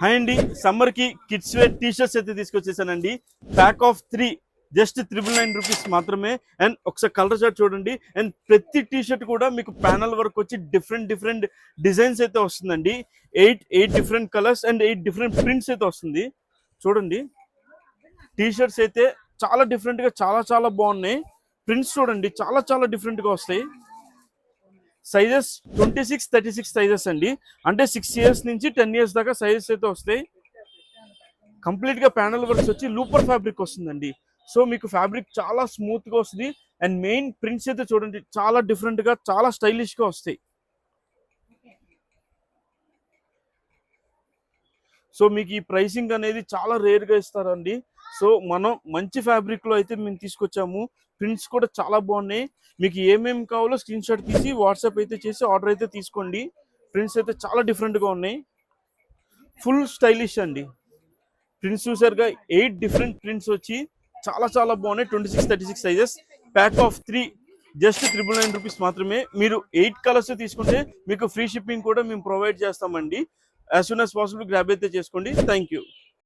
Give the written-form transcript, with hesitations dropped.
Hi అండి, summer కి kids wear T shirts అయితే తీసుకొచ్చేసానండి. ప్యాక్ ఆఫ్ 3 జస్ట్ 999 రూపీస్ మాత్రమే. అండ్ ఒకసారి కలర్ చార్ట్ చూడండి. అండ్ ప్రతి టీ షర్ట్ కూడా మీకు ప్యానల్ వర్క్ వచ్చి డిఫరెంట్ డిజైన్స్ అయితే వస్తుందండి. 8 different colours and 8 different prints అయితే వస్తుంది. చూడండి, టీ షర్ట్స్ అయితే చాలా డిఫరెంట్ గా చాలా బాగున్నాయి. ప్రింట్స్ చూడండి, చాలా డిఫరెంట్ గా వస్తాయి. సైజెస్ 26, 36 సైజెస్ అండి. అంటే 6 ఇయర్స్ నుంచి 10 ఇయర్స్ దాకా సైజెస్ అయితే వస్తాయి. కంప్లీట్ గా ప్యానల్ వర్క్స్ వచ్చి లూపర్ ఫ్యాబ్రిక్ వస్తుందండి. సో మీకు ఫ్యాబ్రిక్ చాలా స్మూత్ గా వస్తుంది. అండ్ మెయిన్ ప్రింట్స్ అయితే చూడండి, చాలా డిఫరెంట్ గా చాలా స్టైలిష్ గా వస్తాయి. సో మీకు ఈ ప్రైసింగ్ అనేది చాలా రేర్ గా ఇస్తారండి. సో మనం మంచి ఫ్యాబ్రిక్ లో అయితే మేము తీసుకొచ్చాము. ప్రింట్స్ కూడా చాలా బాగున్నాయి. మీకు ఏమేమి కావాలో స్క్రీన్ షాట్ తీసి వాట్సాప్ అయితే చేసి ఆర్డర్ అయితే తీసుకోండి. ప్రింట్స్ అయితే చాలా డిఫరెంట్ గా ఉన్నాయి. ఫుల్ స్టైలిష్ అండి. ప్రింట్స్ చూసారుగా, 8 డిఫరెంట్ ప్రింట్స్ వచ్చి చాలా బాగున్నాయి. 26, 36 sizes. Pack of 3 just 999 rupees మాత్రమే. మీరు 8 కలర్స్ తీసుకుంటే మీకు ఫ్రీ షిప్పింగ్ కూడా మేము ప్రొవైడ్ చేస్తామండి. As soon as possible grab అయితే చేసుకోండి. Thank you.